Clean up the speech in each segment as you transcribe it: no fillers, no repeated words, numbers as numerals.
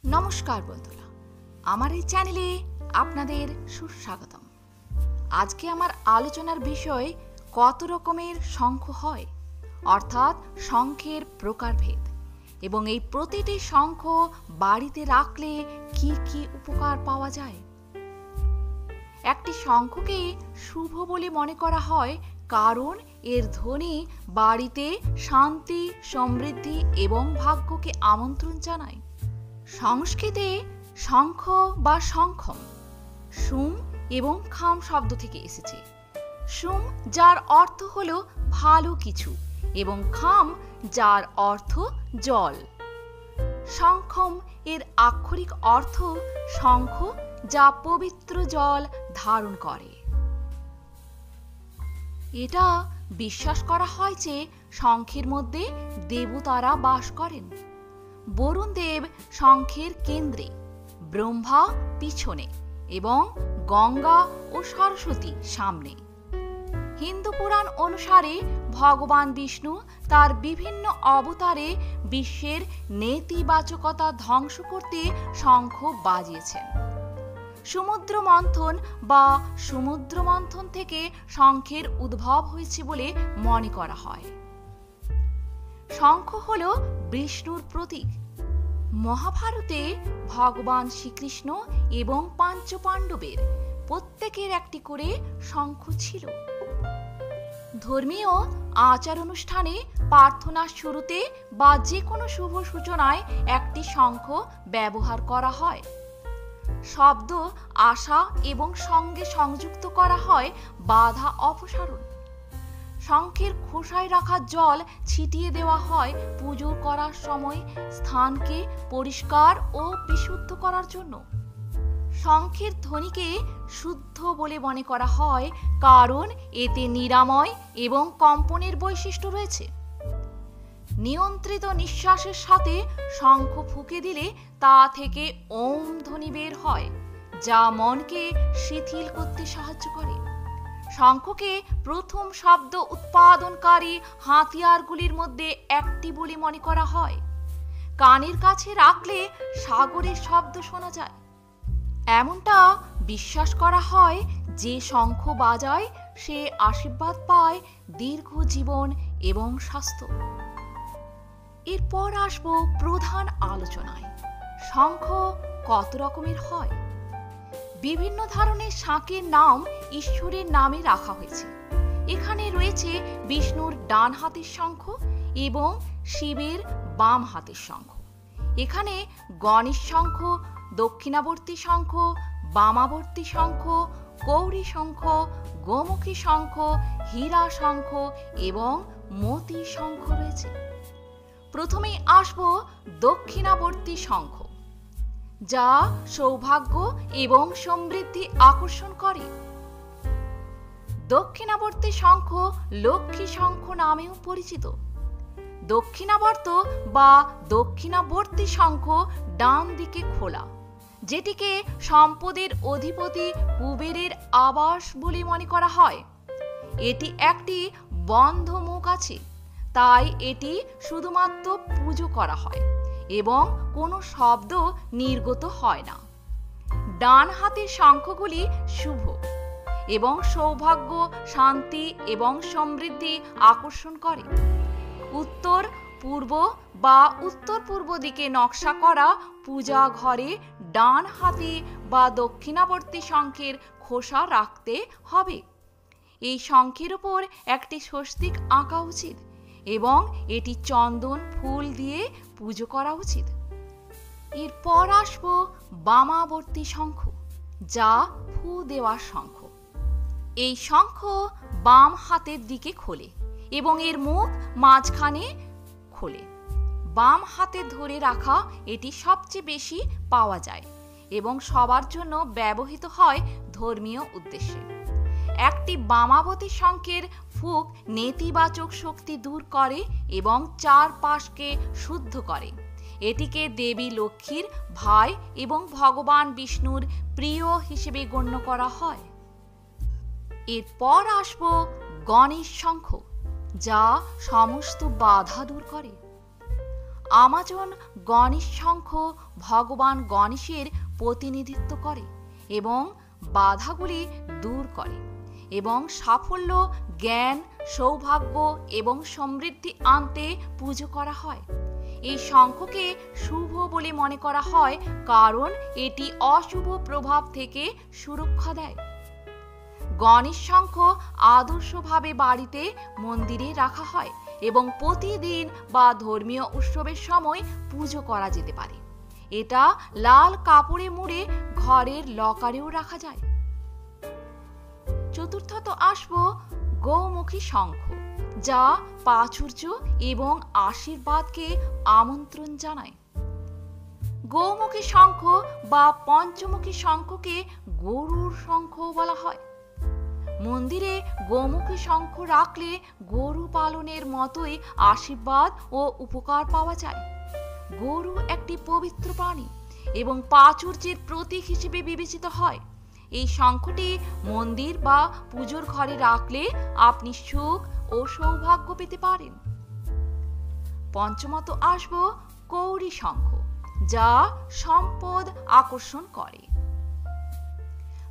নমস্কার বন্ধুরা, আমার এই চ্যানেলে আপনাদের সুস্বাগতম। আজকে আমার আলোচনার বিষয় কত রকমের শঙ্খ হয়, অর্থাৎ শঙ্খের প্রকারভেদ, এবং এই প্রতিটি শঙ্খ বাড়িতে রাখলে কি কি উপকার পাওয়া যায়। একটি শঙ্খকে শুভ বলে মনে করা হয় কারণ এর ধ্বনি বাড়িতে শান্তি, সমৃদ্ধি এবং ভাগ্যকে আমন্ত্রণ জানায়। সংস্কৃতে শঙ্খ বা শঙ্খম সুম এবং খাম শব্দ থেকে এসেছে। সুম যার অর্থ হলো ভালো কিছু এবং খাম যার অর্থ জল। শঙ্খম এর আক্ষরিক অর্থ শঙ্খ, যা পবিত্র জল ধারণ করে। এটা বিশ্বাস করা হয় যে শঙ্খের মধ্যে দেবতারা বাস করেন। বরুণ দেব শঙ্খের কেন্দ্রে, ব্রহ্মা পিছনে এবং গঙ্গা ও সরস্বতী সামনে। হিন্দু পুরাণ অনুসারে ভগবান বিষ্ণু তার বিভিন্ন অবতারে বিশ্বের নেতিবাচকতা ধ্বংস করতে শঙ্খ বাজিয়েছেন। সমুদ্র মন্থন থেকে শঙ্খের উদ্ভব হয়েছে বলে মনে করা হয়। শঙ্খ হল বিষ্ণুর প্রতীক। মহাভারতে ভগবান শ্রীকৃষ্ণ এবং পাঞ্চপাণ্ডবের প্রত্যেকের একটি করে শঙ্খ ছিল। ধর্মীয় আচার অনুষ্ঠানে, প্রার্থনার শুরুতে বা যে কোনো শুভ সূচনায় একটি শঙ্খ ব্যবহার করা হয়। শব্দ আশা এবং সঙ্গে সংযুক্ত করা হয় বাধা অপসারণ। শঙ্খের খোসায় রাখা জল ছিটিয়ে দেওয়া হয় পুজো করার সময় স্থানকে পরিষ্কার ও বিশুদ্ধ করার জন্য। শঙ্খের ধ্বনিকে শুদ্ধ বলে মনে করা হয় কারণ এতে নিরাময় এবং কম্পনের বৈশিষ্ট্য রয়েছে। নিয়ন্ত্রিত নিঃশ্বাসের সাথে শঙ্খ ফুঁকে দিলে তা থেকে ওম ধ্বনি বের হয়, যা মনকে শিথিল করতে সাহায্য করে। শঙ্খকে প্রথম শব্দ উৎপাদনকারী হাতিয়ারগুলির মধ্যে একটি বলে মনে করা হয়। কানের কাছে রাখলে সাগরের শব্দ শোনা যায়। এমনটা বিশ্বাস করা হয় যে শঙ্খ বাজায় সে আশীর্বাদ পায় দীর্ঘ জীবন এবং স্বাস্থ্য। এরপর আসবো প্রধান আলোচনায়। শঙ্খ কত রকমের হয়? বিভিন্ন ধরনের শাঁখের নাম ঈশ্বরের নামে রাখা হয়েছে। এখানে রয়েছে বিষ্ণুর ডান হাতের শঙ্খ এবং শিবের বাম হাতের শঙ্খ। এখানে গণেশ শঙ্খ, দক্ষিণাবর্তী শঙ্খ, বামাবর্তী শঙ্খ, গৌরী শঙ্খ, গোমুখী শঙ্খ, হীরা শঙ্খ এবং মতি শঙ্খ রয়েছে। প্রথমেই আসবো দক্ষিণাবর্তী শঙ্খ, যা সৌভাগ্য এবং সমৃদ্ধি আকর্ষণ করে। দক্ষিণাবর্তী শঙ্খ লক্ষ্মী শঙ্খ নামেও পরিচিত। দক্ষিণাবর্ত বা দক্ষিণাবর্তী শঙ্খ ডান দিকে খোলা, যেটিকে সম্পদের অধিপতি কুবেরের আবাস বলে মনে করা হয়। এটি একটি বন্ধ মুখ আছে, তাই এটি শুধুমাত্র পুজো করা হয় এবং কোনো শব্দ নির্গত হয় না। ডান হাতের শঙ্খগুলি শুভ এবং সৌভাগ্য, শান্তি এবং সমৃদ্ধি আকর্ষণ করে। উত্তর পূর্ব বা উত্তর পূর্ব দিকে নকশা করা পূজা ঘরে ডান হাতি বা দক্ষিণাবর্তী শঙ্খের খোসা রাখতে হবে। এই শঙ্খের উপর একটি স্বস্তিক আঁকা উচিত এবং এটি চন্দন ফুল দিয়ে পুজো করা উচিত। এরপর আসবো বামাবর্তী শঙ্খ, যা ফু দেওয়ার শঙ্খ। এই শঙ্খ বাম হাতের দিকে খোলে এবং এর মুখ মাঝখানে খোলে। বাম হাতে ধরে রাখা এটি সবচেয়ে বেশি পাওয়া যায় এবং সবার জন্য ব্যবহৃত হয় ধর্মীয় উদ্দেশ্যে। একটি বামাবতী শঙ্খের ফুঁক নেতিবাচক শক্তি দূর করে এবং চারপাশকে শুদ্ধ করে। এটিকে দেবী লক্ষ্মীর ভাই এবং ভগবান বিষ্ণুর প্রিয় হিসেবে গণ্য করা হয়। এরপর আসবো গণেশ শঙ্খ, যা সমস্ত বাধা দূর করে। আমাজন গণেশ শঙ্খ ভগবান গণেশের প্রতিনিধিত্ব করে এবং বাধাগুলি দূর করে এবং সাফল্য, জ্ঞান, সৌভাগ্য এবং সমৃদ্ধি আনতে পুজো করা হয়। এই শঙ্খকে শুভ বলে মনে করা হয় কারণ এটি অশুভ প্রভাব থেকে সুরক্ষা দেয়। গণেশ শঙ্খ আদর্শভাবে বাড়িতে, মন্দিরে রাখা হয় এবং প্রতিদিন বা ধর্মীয় উৎসবের সময় পুজো করা যেতে পারে। এটা লাল কাপড়ে মুড়ে ঘরের লকারেও রাখা যায়। চতুর্থত আসব গৌমুখী শঙ্খ, যা প্রাচুর্য এবং আশীর্বাদকে আমন্ত্রণ জানায়। গৌমুখী শঙ্খ বা পঞ্চমুখী শঙ্খকে গরুর শঙ্খ বলা হয়। মন্দিরে গোমুখী শঙ্খ রাখলে গরু পালনের মতোই আশীর্বাদ ও উপকার পাওয়া যায়। গরু একটি পবিত্র প্রাণী এবং প্রাচুর্যের প্রতীক হিসেবে বিবেচিত হয়। এই শঙ্খটি মন্দির বা পুজোর ঘরে রাখলে আপনি সুখ ও সৌভাগ্য পেতে পারেন। পঞ্চমত আসব কৌড়ি শঙ্খ, যা সম্পদ আকর্ষণ করে।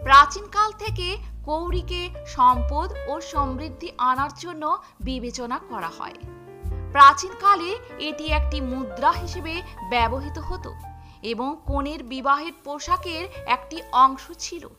প্রাচীনকাল থেকে কৌড়িকে সম্পদ ও সমৃদ্ধি আনার জন্য বিবেচনা করা হয়। প্রাচীনকালে এটি একটি মুদ্রা হিসেবে ব্যবহৃত হতো এবং কনের বিবাহের পোশাকের একটি অংশ ছিল।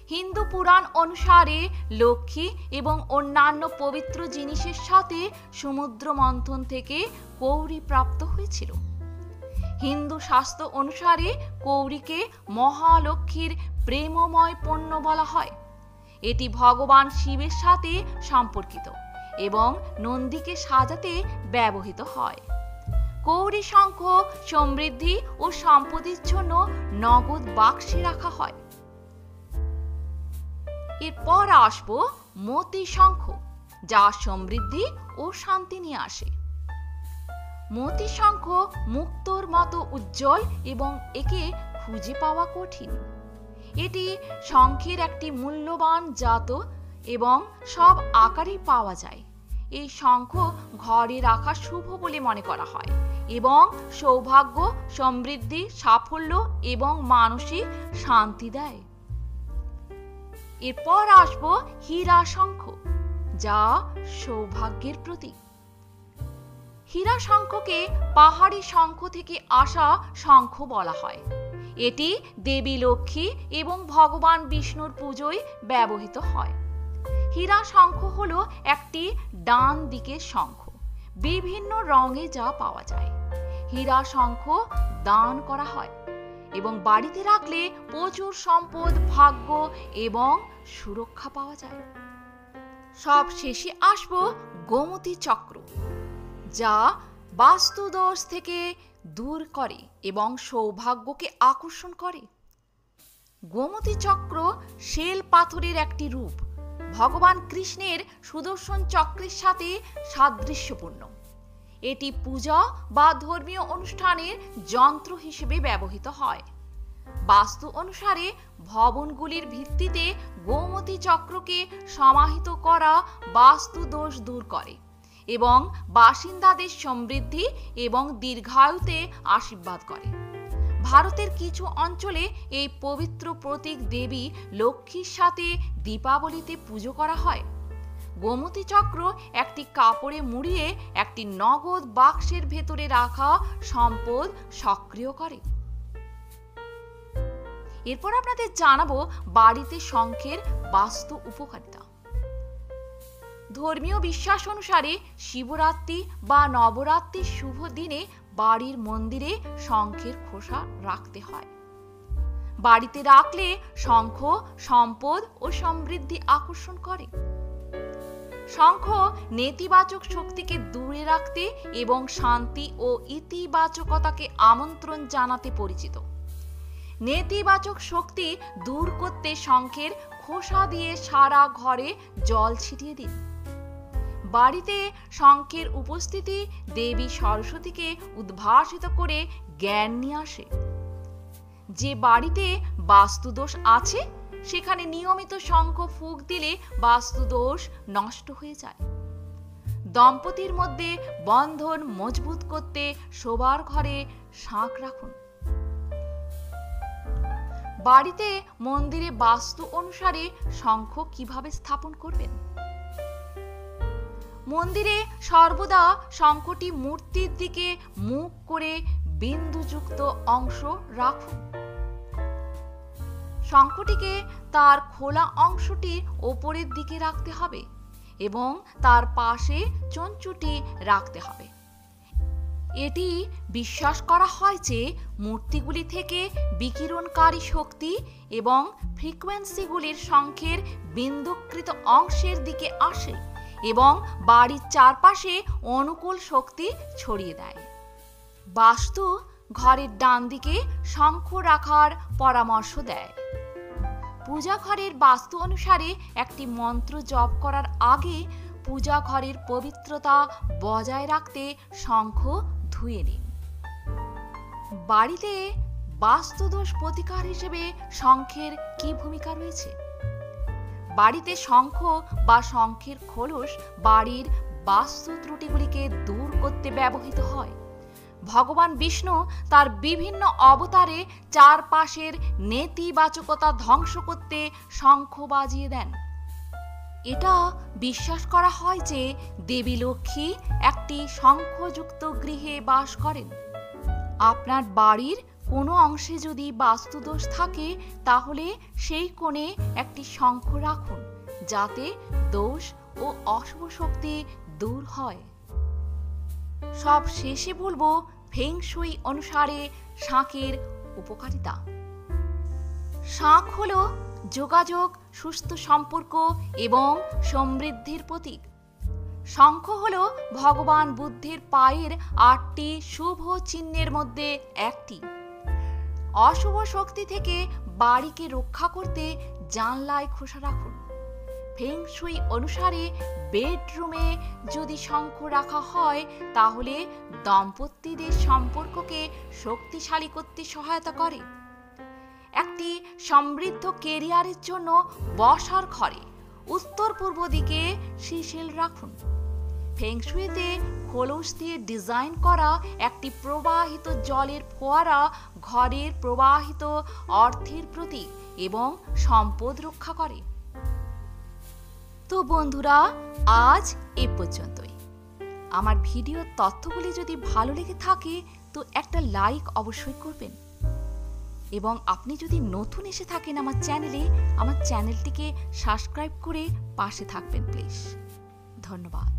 হিন্দু পুরাণ অনুসারে লক্ষ্মী এবং অন্যান্য পবিত্র জিনিসের সাথে সমুদ্র মন্থন থেকে কৌড়ি প্রাপ্ত হয়েছিল। হিন্দু শাস্ত্র অনুসারে কৌড়িকে মহালক্ষ্মীর প্রেমময় পণ্য বলা হয়। এটি ভগবান শিবের সাথে সম্পর্কিত এবং নন্দীকে সাজাতে ব্যবহৃত হয়। কৌড়ি শঙ্খ সমৃদ্ধি ও সম্পদের জন্য নগদ বাক্সে রাখা হয়। এরপর আসবো মতি শঙ্খ, যা সমৃদ্ধি ও শান্তি নিয়ে আসে। মতি শঙ্খ মুক্তোর মতো উজ্জ্বল এবং একে খুঁজে পাওয়া কঠিন। এটি শঙ্খের একটি মূল্যবান জাত এবং সব আকারেই পাওয়া যায়। এই শঙ্খ ঘরে রাখা শুভ বলে মনে করা হয় এবং সৌভাগ্য, সমৃদ্ধি, সাফল্য এবং মানসিক শান্তি দেয়। এরপর আসব হীরা শঙ্খ, যা সৌভাগ্যের প্রতীক। হীরা শঙ্খকে পাহাড়ি শঙ্খ থেকে আসা শঙ্খ বলা হয়। এটি দেবী লক্ষ্মী এবং ভগবান বিষ্ণুর পুজোয় ব্যবহৃত হয়। হীরা শঙ্খ হলো একটি ডান দিকের শঙ্খ, বিভিন্ন রঙে যা পাওয়া যায়। হীরা শঙ্খ দান করা হয় এবং বাড়িতে রাখলে প্রচুর সম্পদ, ভাগ্য এবং সুরক্ষা পাওয়া যায়। সব শেষে আসব গোমতী চক্র, যা বাস্তুদোষ থেকে দূর করে এবং সৌভাগ্যকে আকর্ষণ করে। গোমতী চক্র শেল পাথরের একটি রূপ, ভগবান কৃষ্ণের সুদর্শন চক্রের সাথে সাদৃশ্যপূর্ণ। এটি পূজা বা ধর্মীয় অনুষ্ঠানের যন্ত্র হিসেবে ব্যবহৃত হয়। বাস্তু অনুসারে ভবনগুলির ভিত্তিতে গোমতী চক্রকে সমাহিত করা বাস্তু দোষ দূর করে এবং বাসিন্দাদের সমৃদ্ধি এবং দীর্ঘায়ুতে আশীর্বাদ করে। ভারতের কিছু অঞ্চলে এই পবিত্র প্রতীক দেবী লক্ষ্মীর সাথে দীপাবলিতে পুজো করা হয়। গোমতী চক্র একটি কাপড়ে মুড়িয়ে একটি নগদ বাক্সের ভেতরে রাখা সম্পদ সক্রিয় করে। এরপর আপনাদের জানাবো বাড়িতে শঙ্খের বাস্তু উপকারিতা। ধর্মীয় বিশ্বাস অনুসারে শিবরাত্রি বা নবরাত্রির শুভ দিনে বাড়ির মন্দিরে শঙ্খের খোসা রাখতে হয়। বাড়িতে রাখলে শঙ্খ সম্পদ ও সমৃদ্ধি আকর্ষণ করে। শঙ্খ নেতিবাচক শক্তিকে দূরে রাখতে এবং শান্তি ও ইতিবাচকতাকে আমন্ত্রণ জানাতে পরিচিত। নেতিবাচক শক্তি দূর করতে শঙ্খের খোসা দিয়ে সারা ঘরে জল ছিটিয়ে দিন। বাড়িতে শঙ্খের উপস্থিতি দেবী সরস্বতীকে উদ্ভাসিত করে জ্ঞান নিয়ে আসে। যে বাড়িতে বাস্তুদোষ আছে সেখানে নিয়মিত শঙ্খ ফুঁক দিলে বাস্তুদোষ নষ্ট হয়ে যায়। দম্পতির মধ্যে বন্ধন মজবুত করতে শোবার ঘরে শাঁখ রাখুন। বাড়িতে মন্দিরে বাস্তু অনুসারে শঙ্খ কিভাবে স্থাপন করবেন? মন্দিরে সর্বদা শঙ্খটি মূর্তির দিকে মুখ করে বিন্দুযুক্ত অংশ রাখুন। শঙ্খটিকে তার খোলা অংশটি ওপরের দিকে রাখতে হবে এবং তার পাশে চঞ্চুটি রাখতে হবে। এটি বিশ্বাস করা হয় যে মূর্তিগুলি থেকে বিকিরণকারী শক্তি এবং ফ্রিকোয়েন্সিগুলির শঙ্খের বিন্দুকৃত অংশের দিকে আসে এবং বাড়ির চারপাশে অনুকূল শক্তি ছড়িয়ে দেয়। বাস্তু ঘরের ডান দিকে শঙ্খ রাখার পরামর্শ দেয়। পূজা ঘরের বাস্তু অনুসারে একটি মন্ত্র জপ করার আগে পূজা ঘরের পবিত্রতা বজায় রাখতে শঙ্খ ধুয়ে নিন। বাড়িতে বাস্তুদোষ প্রতিকার হিসেবে শঙ্খের কি ভূমিকা রয়েছে? বাড়িতে শঙ্খ বা শঙ্খের খোলস বাড়ির বাস্তু ত্রুটিগুলিকে দূর করতে ব্যবহৃত হয়। ভগবান বিষ্ণু তার বিভিন্ন অবতারে চারপাশের নেতিবাচকতা ধ্বংস করতে শঙ্খ বাজিয়ে দেন। এটা বিশ্বাস করা হয় যে দেবী লক্ষ্মী একটি শঙ্খযুক্ত গৃহে বাস করেন। আপনার বাড়ির কোনো অংশে যদি বাস্তুদোষ থাকে তাহলে সেই কোণে একটি শঙ্খ রাখুন, যাতে দোষ ও অশুভ শক্তি দূর হয়। সব শেষে বলবো ফেং শুই অনুসারে শাঁখের উপকারিতা। শাঁখ হলো যোগাযোগ, সুস্থ সম্পর্ক এবং সমৃদ্ধির প্রতীক। শঙ্খ হলো ভগবান বুদ্ধের পায়ের 8টি শুভ চিহ্নের মধ্যে একটি। অশুভ শক্তি থেকে বাড়িকে রক্ষা করতে জানলায় খোসা রাখুন। ফেং শুই অনুসারে বেডরুমে যদি শঙ্খ রাখা হয় তাহলে দম্পতিদের সম্পর্ককে শক্তিশালী করতে সহায়তা করে। একটি সমৃদ্ধ কেরিয়ারের জন্য বসার ঘরে উত্তর পূর্ব দিকে শিশিল রাখুন। ফেং শুইতে খোলস দিয়ে ডিজাইন করা একটি প্রবাহিত জলের ফোয়ারা ঘরের প্রবাহিত অর্থের প্রতীক এবং সম্পদ রক্ষা করে। তো বন্ধুরা, আজ এ পর্যন্তই। আমার ভিডিওর তথ্যগুলি যদি ভালো লেগে থাকে তো একটা লাইক অবশ্যই করবেন এবং আপনি যদি নতুন এসে থাকেন আমার চ্যানেলটিকে সাবস্ক্রাইব করে পাশে থাকবেন প্লিজ। ধন্যবাদ।